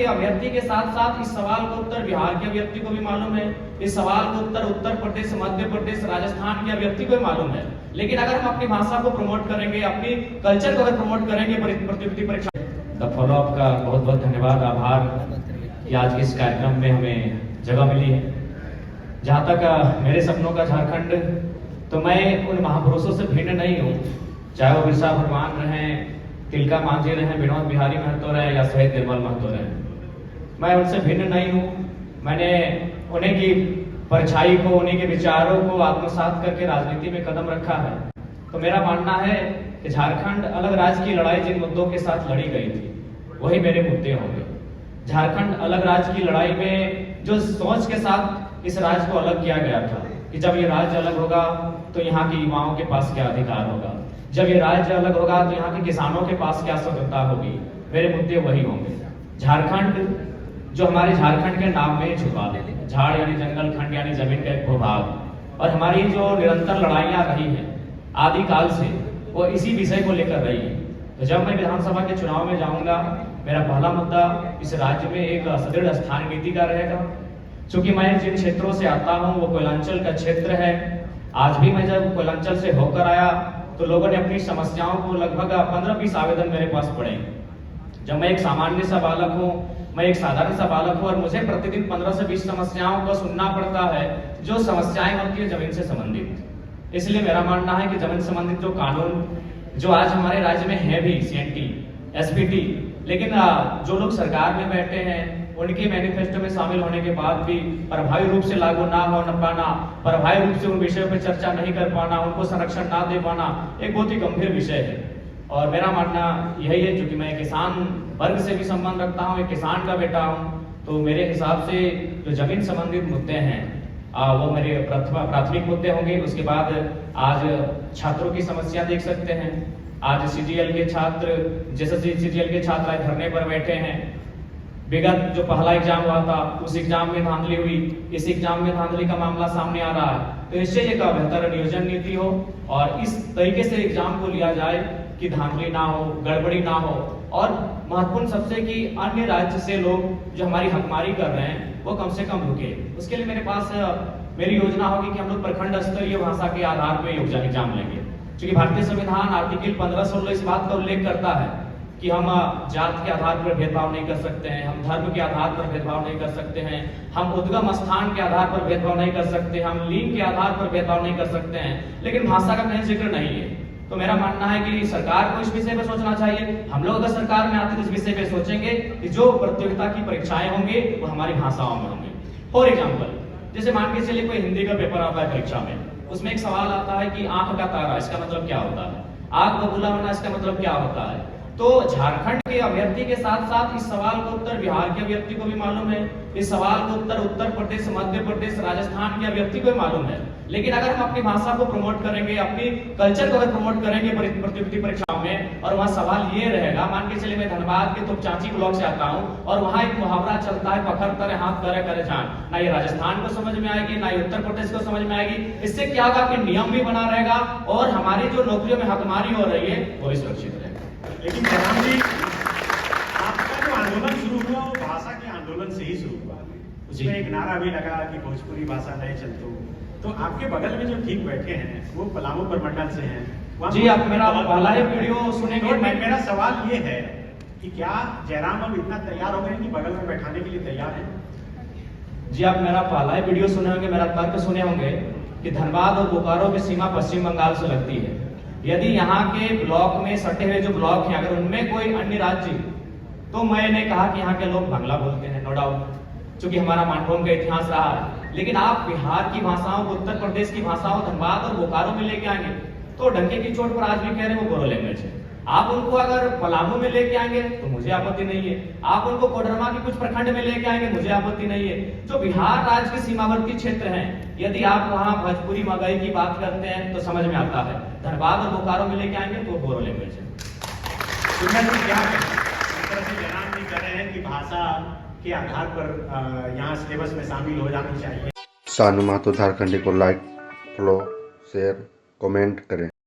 के अभ्यर्थी के साथ साथ इस सवाल का उत्तर बिहार के अभ्यर्थी को भी मालूम है, इस सवाल का उत्तर उत्तर प्रदेश, मध्य प्रदेश, राजस्थान के अभ्यर्थी को भी मालूम है। लेकिन अगर हम अपनी भाषा को प्रमोट करेंगे, अपनी कल्चर को अगर प्रमोट करेंगे प्रतियोगिता परीक्षा द फॉलोअप का बहुत बहुत धन्यवाद, आभार कि आज के इस कार्यक्रम में हमें जगह मिली है। जहाँ तक मेरे सपनों का झारखंड, तो मैं उन महापुरुषों से भिन्न नहीं हूँ, चाहे वो बिरसा भगवान रहें, तिलका मांझी रहे, विनोद बिहारी महतो रहे या शहीद निर्मल महतो रहे। मैं उनसे भिन्न नहीं हूँ। मैंने उन्हीं की परछाई को, उन्हीं के विचारों को आत्मसात करके राजनीति में कदम रखा है। तो मेरा मानना है कि झारखंड अलग राज्य की लड़ाई जिन मुद्दों के साथ लड़ी गई थी वही मेरे मुद्दे होंगे। झारखंड अलग राज्य की लड़ाई में जो सोच के साथ इस राज्य को अलग किया गया था कि जब ये राज्य अलग होगा तो यहाँ के युवाओं के पास क्या अधिकार होगा, जब ये राज्य अलग होगा तो यहाँ के किसानों के पास क्या स्वतंत्रता होगी, मेरे मुद्दे वही होंगे। झारखंड जो हमारे झारखंड के नाम में छुपा दे, झाड़ यानी जंगल, खंड यानी जमीन का एक भूभाग, और हमारी जो निरंतर लड़ाइयाँ रही हैं आदिकाल से, वो इसी विषय को लेकर रही है। तो जब मैं विधानसभा के चुनाव में जाऊंगा, मेरा पहला मुद्दा इस राज्य में एक सुदृढ़ स्थान नीति का रहेगा। क्योंकि मैं जिन क्षेत्रों से आता हूँ वो कोयलांचल का क्षेत्र है। आज भी मैं जब कोयलांचल से होकर आया तो लोगों ने अपनी समस्याओं को लगभग 15-20 आवेदन मेरे पास पड़े। जब मैं एक सामान्य सा बालक हूँ, मैं एक साधारण सा बालक हूँ और मुझे प्रतिदिन 15 से 20 समस्याओं को सुनना पड़ता है, जो समस्याएं होती है जमीन से संबंधित। इसलिए मेरा मानना है कि जमीन संबंधित जो कानून जो आज हमारे राज्य में है भी, CNT, SPT, लेकिन जो लोग सरकार में बैठे हैं उनके मैनिफेस्टो में शामिल होने के बाद भी प्रभावी रूप से लागू ना हो पाना, प्रभावी रूप से उन विषयों पर चर्चा नहीं कर पाना, उनको संरक्षण ना दे पाना एक बहुत ही गंभीर विषय है। और मेरा मानना यही है, क्योंकि मैं किसान वर्ग से भी संबंध रखता हूँ, एक किसान का बेटा हूँ, तो मेरे हिसाब से जो जमीन संबंधित मुद्दे हैं वो मेरे प्राथमिक मुद्दे होंगे। उसके बाद आज छात्रों की समस्या देख सकते हैं। आज CGL के छात्र, जैसे CGL के छात्र आज धरने पर बैठे हैं। विगत जो पहला एग्जाम हुआ था उस एग्जाम में धांधली हुई, इस एग्जाम में धांधली का मामला सामने आ रहा है। तो निश्चय एक बेहतर नियोजन नीति हो और इस तरीके से एग्जाम को लिया जाए कि धांधली ना हो, गड़बड़ी ना हो, और महत्वपूर्ण सबसे कि अन्य राज्य से लोग जो हमारी हकमारी कर रहे हैं वो कम से कम रुके। उसके लिए मेरे पास मेरी योजना होगी कि हम लोग प्रखंड स्तरीय भाषा के आधार पर एग्जाम लेंगे। क्योंकि भारतीय संविधान आर्टिकल 15-16 इस बात का उल्लेख करता है कि हम जात के आधार पर भेदभाव नहीं कर सकते हैं, हम धर्म के आधार पर भेदभाव नहीं कर सकते हैं, हम उद्गम स्थान के आधार पर भेदभाव नहीं कर सकते, हम लिंग के आधार पर भेदभाव नहीं कर सकते हैं, लेकिन भाषा का कहीं जिक्र नहीं है। तो मेरा मानना है कि सरकार को इस विषय पर सोचना चाहिए। हम लोग अगर सरकार में आते तो इस विषय पर सोचेंगे कि जो प्रतियोगिता की परीक्षाएं होंगे वो हमारी भाषाओं में होंगी। फॉर एग्जाम्पल, जैसे मान के चलिए कोई हिंदी का पेपर आता है परीक्षा में, उसमें एक सवाल आता है कि आंख का तारा इसका मतलब क्या होता है, आग बबूला होना इसका मतलब क्या होता है। तो झारखंड के अभ्यर्थी के साथ साथ इस सवाल का उत्तर बिहार के अभ्यर्थी को भी मालूम है, इस सवाल का उत्तर उत्तर प्रदेश, मध्य प्रदेश, राजस्थान के अभ्यर्थी को भी मालूम है। लेकिन अगर हम अपनी भाषा को प्रमोट करेंगे, अपनी कल्चर को अगर प्रमोट करेंगे प्रतियोगिता परीक्षाओं में, और वहाँ सवाल ये रहेगा, मान के चलिए मैं धनबाद के तोपचांची ब्लॉक से आता हूँ और वहाँ एक मुहावरा चलता है, पखर तरे हाथ करे करे जान। ना ये राजस्थान को समझ में आएगी, ना ये उत्तर प्रदेश को समझ में आएगी। इससे क्या होगा कि नियम भी बना रहेगा और हमारी जो नौकरियों में हकमारी हो रही है वो भी सुरक्षित रहेगा। लेकिन जनाब जी, आपका जो आंदोलन शुरू हुआ वो भाषा के आंदोलन से ही शुरू हुआ। उसमें एक नारा भी लगा कि भोजपुरी भाषा नहीं चलतो। तो आपके बगल में जो ठीक बैठे हैं वो पलामू प्रमंडल से हैं। जी, आप मेरा पहला ही वीडियो सुनेंगे। तो मेरा सवाल ये है कि क्या जयराम अब इतना तैयार हो गए कि बगल में बैठाने के लिए तैयार हैं? जी, आप मेरा पहला ही वीडियो सुने होंगे, मेरा तर्क सुने होंगे कि धनबाद और बोकारो की सीमा पश्चिम बंगाल से लगती है। यदि यहाँ के ब्लॉक में सटे हुए जो ब्लॉक हैं अगर उनमें कोई अन्य राज्य, तो मैंने कहा कि यहाँ के लोग बांग्ला बोलते हैं, नो डाउट, क्योंकि हमारा मानभूम का इतिहास रहा है। लेकिन आप बिहार की भाषाओं को, उत्तर प्रदेश की भाषाओं धनबाद और बोकारो में लेके आएंगे तो डंके की चोट पर आज भी कह रहे हैं वो बोरो लैंग्वेज है। आप उनको अगर पलामू में लेके आएंगे तो मुझे आपत्ति नहीं है, आप उनको कोडरमा के कुछ प्रखंड में लेके आएंगे मुझे आपत्ति नहीं है। जो बिहार राज्य के सीमावर्ती क्षेत्र हैं, यदि आप वहाँ भोजपुरी मगही की बात करते हैं तो समझ में आता है। धनबाद और बोकारो में लेके आएंगे तो बोरो लैंग्वेज है। क्या जनाब जी कह रहे हैं कि भाषा के आधार पर यहाँ सिलेबस में शामिल हो जानी चाहिए। सानू महतो झारखंडी को लाइक, फॉलो, शेयर, कमेंट करें।